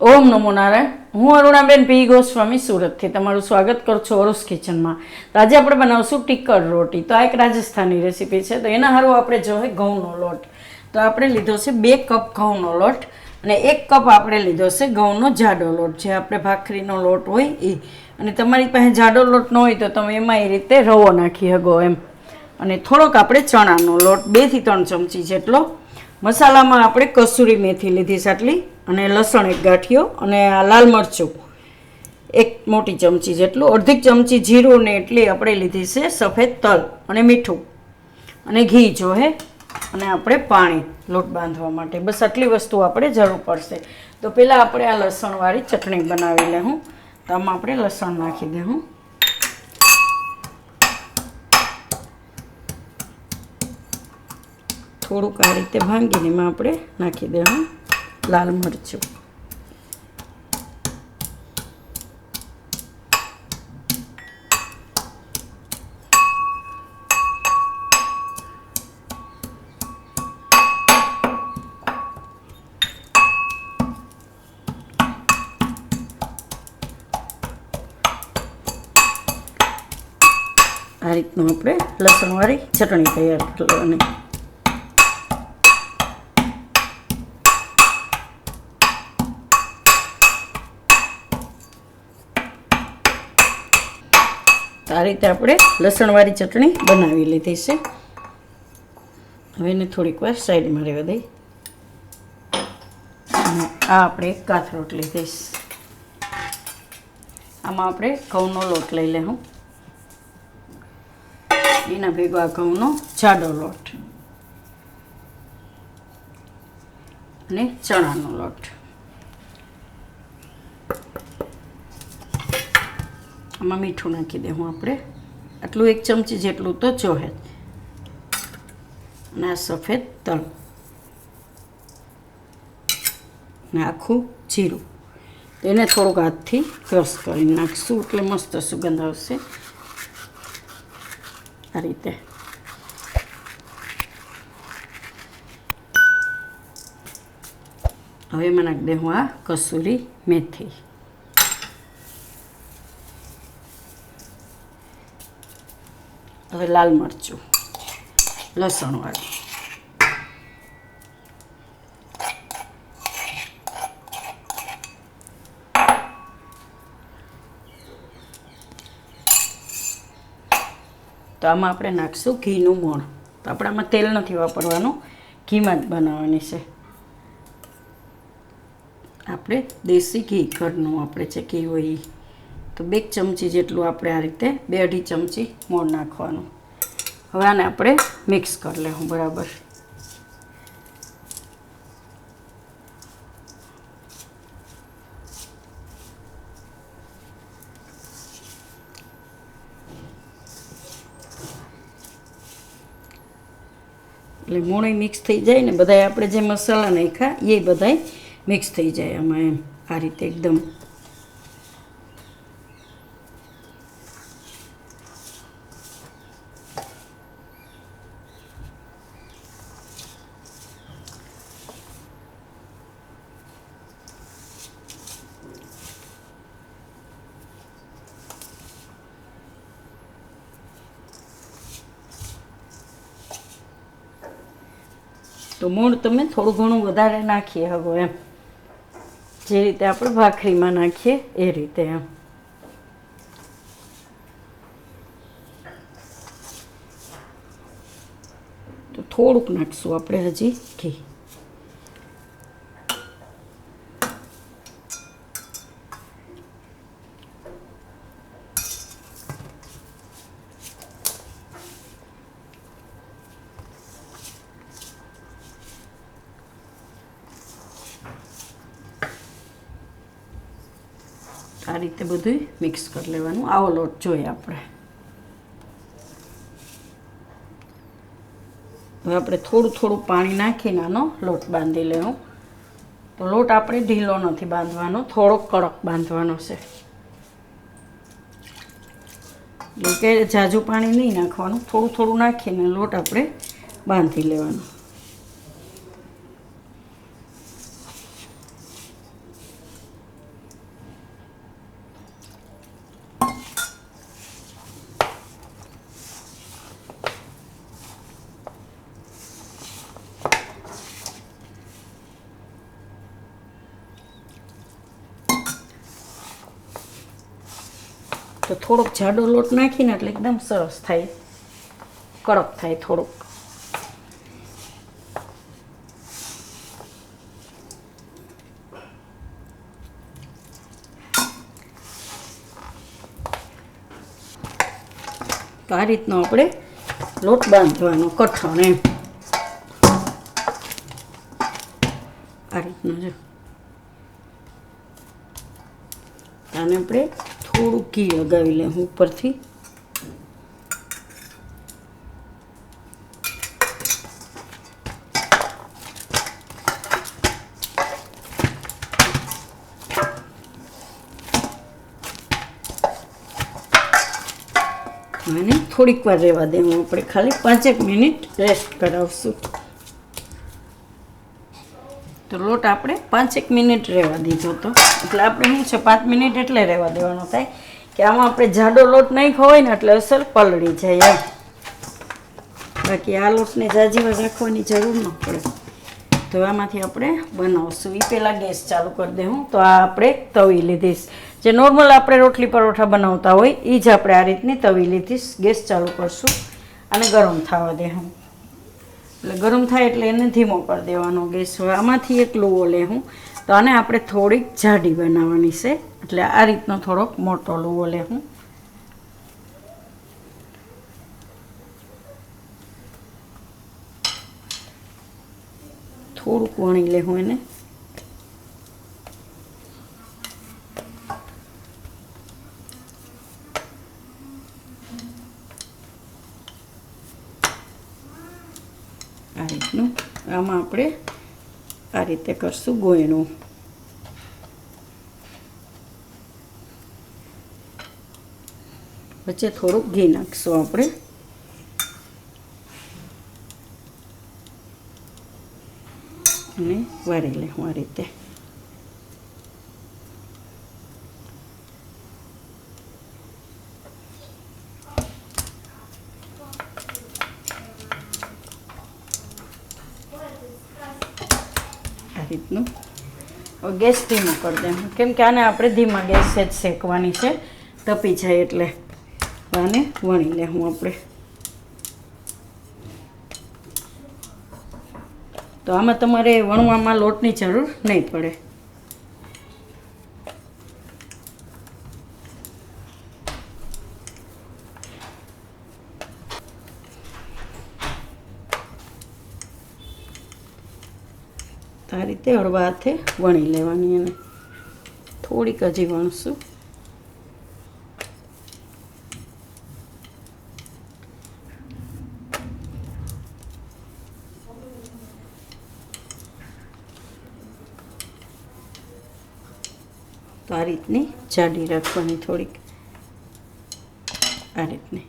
ઓમ નમો નારાયણ. હું અરુણાબેન પી ગોસ્વામી સુરતથી તમારું સ્વાગત કરું છું અરુસ કિચનમાં. તો આજે આપણે બનાવશું ટીકર રોટી. તો આ એક રાજસ્થાની રેસીપી છે. તો એના હારું આપણે જોઈએ ઘઉંનો લોટ. તો આપણે લીધો છે 2 કપ ઘઉંનો લોટ અને 1 કપ આપણે લીધો છે ઘઉંનો જાડો લોટ, જે આપણે ભાખરીનો લોટ હોય એ. અને તમારી પાસે જાડો લોટ ન હોય તો તમે એમાં એ રીતે રવો નાખી શકો એમ. અને થોડોક આપણે ચણાનો લોટ 2 થી 3 ચમચી જેટલો. મસાલામાં આપણે કસૂરી મેથી લીધી છે આટલી, અને લસણ 1 ગાંઠિયો, અને આ લાલ મરચું 1 મોટી ચમચી જેટલું, અડધી ચમચી જીરું, ને એટલી આપણે લીધી છે સફેદ તલ, અને મીઠું, અને ઘી જોહે, અને આપણે પાણી લોટ બાંધવા માટે. બસ આટલી વસ્તુ આપણે જરૂર પડશે. તો પહેલાં આપણે આ લસણવાળી ચટણી બનાવી લેવું. તો આમાં આપણે લસણ નાખી દેવું. થોડુંક આ રીતે ભાંગીને એમાં આપણે નાખી દેવું લાલ મરચું. આ રીતનું આપણે લસણવાળી ચટણી તૈયાર કરી લેવાની. આ રીતે આપણે લસણવાળી ચટણી બનાવી લીધી છે. હવે એને થોડીક વાર સાઈડમાં રહેવા દઈ. અને આ આપણે એક કાથરોટ લીધી છે. આમાં આપણે ઘઉંનો લોટ લઈ લેવું. એના ભેગો આ ઘઉંનો જાડો લોટ અને ચણાનો લોટ. આમાં મીઠું નાખી દેવું આપણે, આટલું 1 ચમચી જેટલું તો જોહે. અને આ સફેદ તલ, ને આખું જીરું. એને થોડુંક હાથથી ક્રશ કરી નાખશું એટલે મસ્ત સુગંધ આવશે. આ રીતે હવે એમાં નાખી દઉં આ કસૂરી મેથી. હવે લાલ મરચું લસણવાળું, તો આમાં આપણે નાખશું ઘીનું મોણ. તો આપણે આમાં તેલ નથી વાપરવાનું, ઘીમાં જ બનાવવાની છે. આપણે દેશી ઘી ઘરનું આપણે જે ઘી હોય એ. તો 2 ચમચી જેટલું આપણે આ રીતે 2-2.5 ચમચી મોણ નાખવાનું. હવે આને આપણે મિક્સ કરી લેવું બરાબર. એટલે મોણ મિક્સ થઈ જાય ને, બધાય આપણે જે મસાલા નાખ્યા એ બધાય મિક્સ થઈ જાય આમાં એમ. આ રીતે એકદમ તો મૂળ તમે થોડું ઘણું વધારે નાખીએ હવે એમ, જે રીતે આપણે ભાખરીમાં નાખીએ એ રીતે એમ. તો થોડુંક નાખશું આપણે હજી ઘી. આ રીતે બધું મિક્સ કરી લેવાનું. આવો લોટ જોઈએ આપણે. હવે આપણે થોડું થોડું પાણી નાખીને આનો લોટ બાંધી લેવું. તો લોટ આપણે ઢીલો નથી બાંધવાનો, થોડોક કડક બાંધવાનો છે. એટલે કે ઝાઝું પાણી નહીં નાખવાનું, થોડું થોડું નાખીને લોટ આપણે બાંધી લેવાનો. તો થોડોક જાડો લોટ નાખીને એટલે એકદમ સરસ થાય, કડક થાય થોડુંક. તો આ રીતનો આપણે લોટ બાંધવાનો કઠણ એમ આ રીતનો જો. આને આપણે થોડું ઘી લગાવી લઉં ઉપરથી. અને થોડીક વાર રહેવા દેવું આપણે, ખાલી 5 મિનિટ રેસ્ટ કરાવશું. તો લોટ આપણે 5 મિનિટ રહેવા દીધો હતો, એટલે આપણે શું છે 5 મિનિટ એટલે રહેવા દેવાનો થાય કે આમાં આપણે જાડો લોટ નાખ્યો હોય ને એટલે અસર પલળી જાય એમ. બાકી આ લોટને જાજી વાર રાખવાની જરૂર ન પડે. તો આમાંથી આપણે બનાવશું. એ પહેલાં ગેસ ચાલુ કરી દઉં. તો આ આપણે તવી લીધીશ, જે નોર્મલ આપણે રોટલી પરોઠા બનાવતા હોય એ જ આપણે આ રીતની તવી લીધીશ. ગેસ ચાલુ કરશું અને ગરમ થવા દેવું. એટલે ગરમ થાય એટલે એને ધીમો કરી દેવાનો ગેસ. હવે આમાંથી એક લુવો લેવું. તો આને આપણે થોડીક જાડી બનાવવાની છે, એટલે આ રીતનો થોડોક મોટો લુવો લેવું. થોડુંક વણી લેવું એને. આ રીતનું આમાં આપણે આ રીતે કરશું ગોયણું. વચ્ચે થોડુંક ઘી નાખશું આપણે. અને વારી લેવું આ રીતે. આ રીતનું. હવે ગેસ ધીમો કરી દેવું, કેમ કે આને આપણે ધીમા ગેસે જ શેકવાની છે, તપી જાય એટલે. આને વણી લેવું આપણે. તો આમાં તમારે વણવામાં લોટની જરૂર નહીં પડે. આ રીતે હળવા હાથે વણી લેવાની. એને થોડીક હજી વણશું. તો આ રીતની જાડી રાખવાની થોડીક, આ રીતની.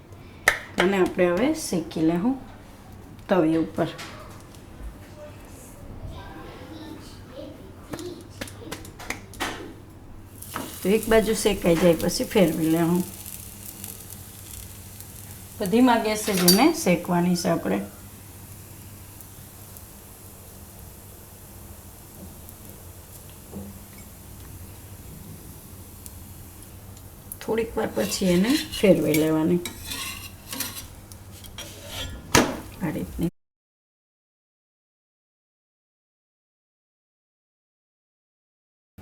અને આપણે હવે શેકી લેવું તવી ઉપર. તો એક બાજુ શેકાઈ જાય પછી ફેરવી લેવું. તો ધીમા ગેસે જ એને શેકવાની છે આપણે. થોડીક વાર પછી એને ફેરવી લેવાની આ રીતની.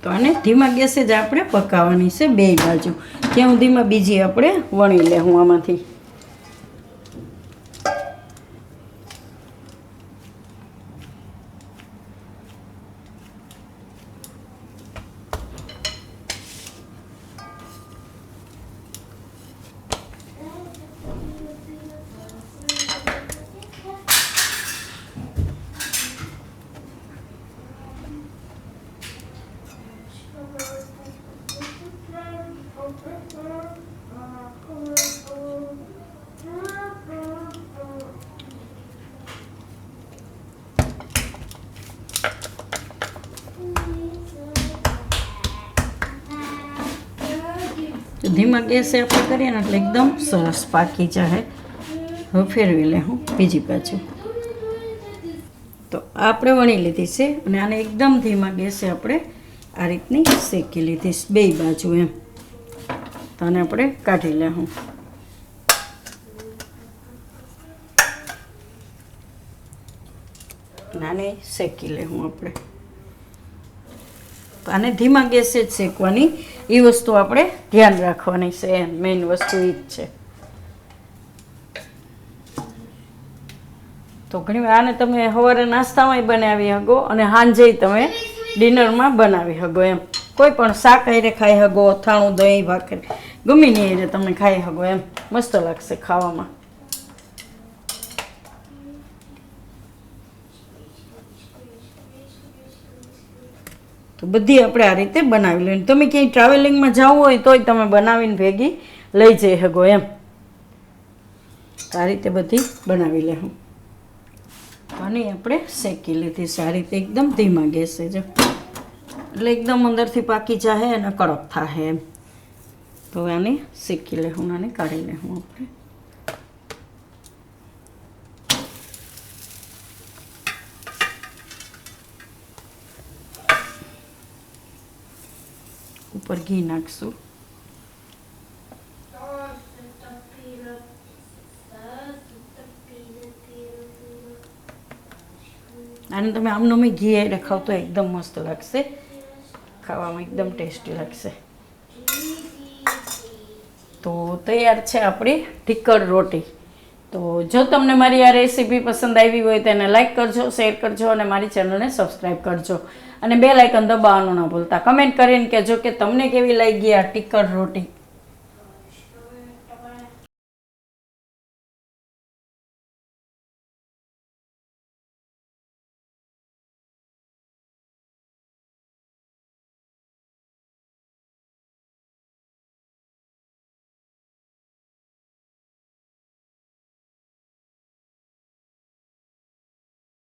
તો આને ધીમા ગેસે જ આપણે પકાવવાની છે બે બાજુ, ત્યાં સુધીમાં બીજી આપણે વણી લેવું આમાંથી. ધીમા ગેસે આપણે કરીએ ને એટલે એકદમ સરસ પાકી જાય. હવે ફેરવી લે હું બીજી બાજુ. તો આપણે વણી લીધી છે અને આને એકદમ ધીમા ગેસે આપણે આ રીતની શેકી લીધી બે બાજુ એમ. તો આને આપણે કાઢી લેવું. આને શેકી લેવું આપણે. તો આને ધીમા ગેસે જ શેકવાની, એ વસ્તુ આપણે ધ્યાન રાખવાની છે. મેઇન વસ્તુ એ જ છે. તો ઘણી વાર આને તમે સવારે નાસ્તામાં બનાવી શકો અને સાંજે તમે ડિનરમાં બનાવી શકો. એમ કોઈ પણ શાક હારે ખાઈ શકો, અથાણું, દહીં, ભાખરી ગમે નહીં હારે તમે ખાઈ શકો. એમ મસ્ત લાગશે ખાવામાં. તો બધી આપણે આ રીતે બનાવી લઈએ. તમે ક્યાંય ટ્રાવેલિંગમાં જવું હોય તોય તમે બનાવીને ભેગી લઈ જઈ શકો. એમ આ રીતે બધી બનાવી લેવું. આની આપણે શેકી લીધી છે આ રીતે એકદમ ધીમા ગેસે. જો એટલે એકદમ અંદરથી પાકી જાય અને કડક થાય એમ. તો આને શેકી લેવું, આને કાઢી લેવું આપણે. ઉપર ઘી નાખશું. આને તમે આમનું ઘી હારે ખાવ તો એકદમ મસ્ત લાગશે, ખાવામાં એકદમ ટેસ્ટી લાગશે. તો તૈયાર છે આપણી ટીકર રોટી. તો જો તમને મારી આ રેસીપી પસંદ આવી હોય તો એને લાઈક કરજો, શેર કરજો અને મારી ચેનલને સબસ્ક્રાઈબ કરજો અને બેલ આઇકન દબાવવાનું ના ભૂલતા. કમેન્ટ કરીને કહેજો કે તમને કેવી લાગી આ ટીકર રોટી.